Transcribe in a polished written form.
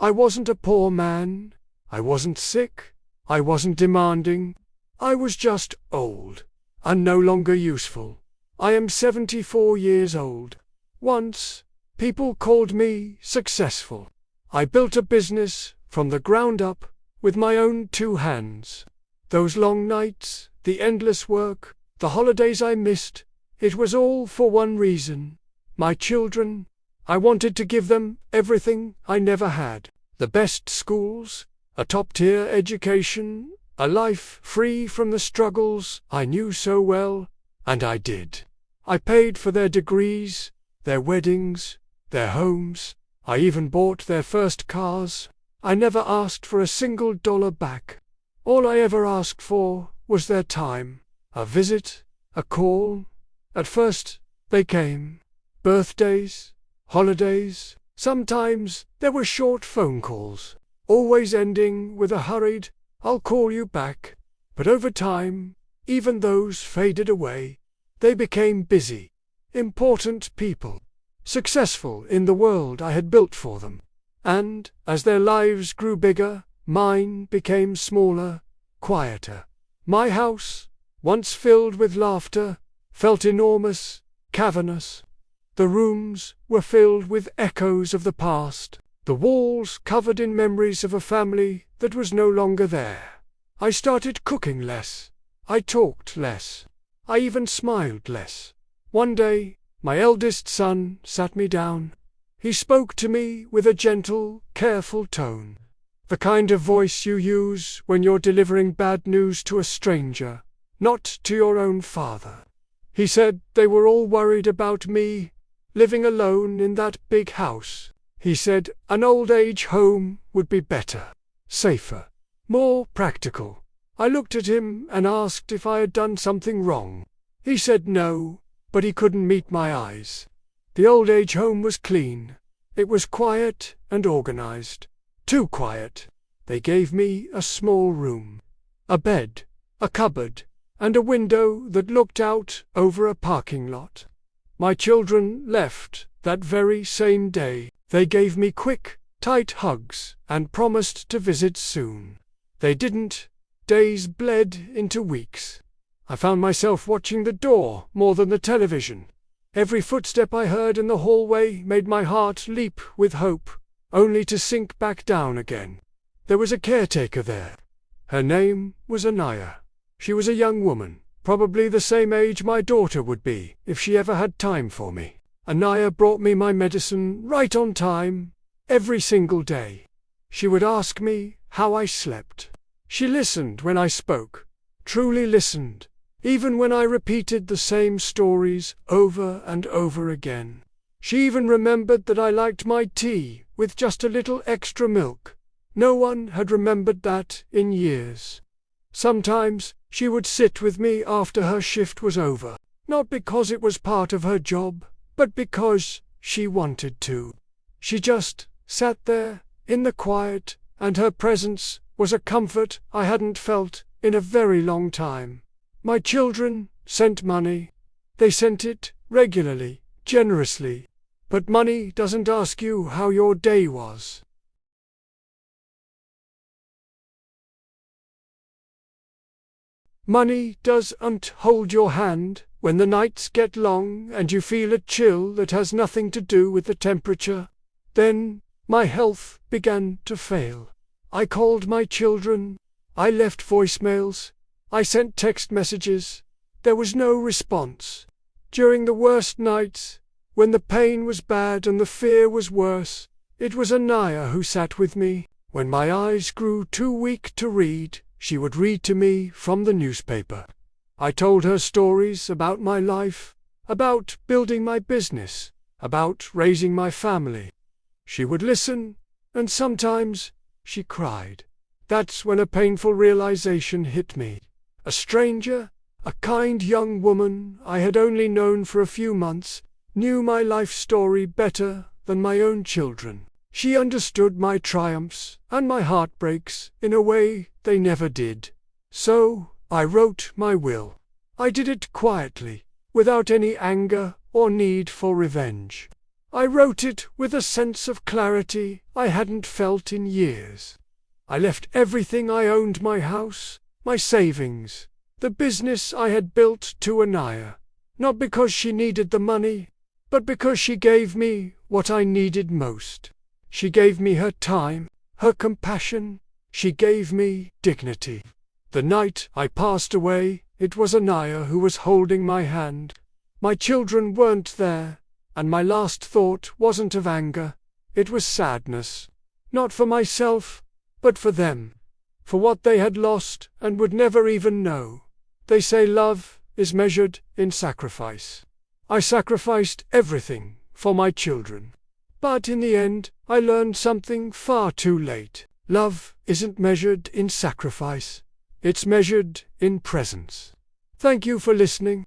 I wasn't a poor man. I wasn't sick. I wasn't demanding. I was just old, and no longer useful. I am 74 years old. Once, people called me successful. I built a business from the ground up with my own 2 hands. Those long nights, the endless work, the holidays I missed, it was all for one reason. My children. I wanted to give them everything I never had. The best schools, a top-tier education, a life free from the struggles I knew so well, and I did. I paid for their degrees, their weddings, their homes. I even bought their first cars. I never asked for a single dollar back. All I ever asked for was their time, a visit, a call. At first, they came. Birthdays, holidays. Sometimes there were short phone calls, always ending with a hurried, "I'll call you back." But over time, even those faded away. They became busy, important people, successful in the world I had built for them. And, as their lives grew bigger, mine became smaller, quieter. My house, once filled with laughter, felt enormous, cavernous. The rooms were filled with echoes of the past, the walls covered in memories of a family that was no longer there. I started cooking less. I talked less. I even smiled less. One day, my eldest son sat me down. He spoke to me with a gentle, careful tone. The kind of voice you use when you're delivering bad news to a stranger, not to your own father. He said they were all worried about me, living alone in that big house. He said an old age home would be better, safer, more practical. I looked at him and asked if I had done something wrong. He said no, but he couldn't meet my eyes. The old age home was clean. It was quiet and organized. Too quiet. They gave me a small room, a bed, a cupboard, and a window that looked out over a parking lot. My children left that very same day. They gave me quick, tight hugs and promised to visit soon. They didn't. Days bled into weeks. I found myself watching the door more than the television. Every footstep I heard in the hallway made my heart leap with hope, only to sink back down again. There was a caretaker there. Her name was Anaya. She was a young woman, probably the same age my daughter would be if she ever had time for me. Anaya brought me my medicine right on time, every single day. She would ask me how I slept. She listened when I spoke, truly listened, even when I repeated the same stories over and over again. She even remembered that I liked my tea with just a little extra milk. No one had remembered that in years. Sometimes she would sit with me after her shift was over, not because it was part of her job, but because she wanted to. She just sat there in the quiet, and her presence was a comfort I hadn't felt in a very long time. My children sent money. They sent it regularly, generously. But money doesn't ask you how your day was. Money doesn't hold your hand when the nights get long and you feel a chill that has nothing to do with the temperature. Then my health began to fail. I called my children. I left voicemails. I sent text messages. There was no response. During the worst nights, when the pain was bad and the fear was worse, it was Anaya who sat with me. When my eyes grew too weak to read, she would read to me from the newspaper. I told her stories about my life, about building my business, about raising my family. She would listen, and sometimes she cried. That's when a painful realization hit me. A stranger, a kind young woman I had only known for a few months, knew my life story better than my own children. She understood my triumphs and my heartbreaks in a way they never did. So I wrote my will. I did it quietly, without any anger or need for revenge. I wrote it with a sense of clarity I hadn't felt in years. I left everything I owned, my house, my savings, the business I had built, to Anaya, not because she needed the money, but because she gave me what I needed most. She gave me her time, her compassion, she gave me dignity. The night I passed away, it was Anaya who was holding my hand. My children weren't there, and my last thought wasn't of anger, it was sadness. Not for myself, but for them. For what they had lost and would never even know. They say love is measured in sacrifice. I sacrificed everything for my children. But in the end, I learned something far too late. Love isn't measured in sacrifice. It's measured in presence. Thank you for listening.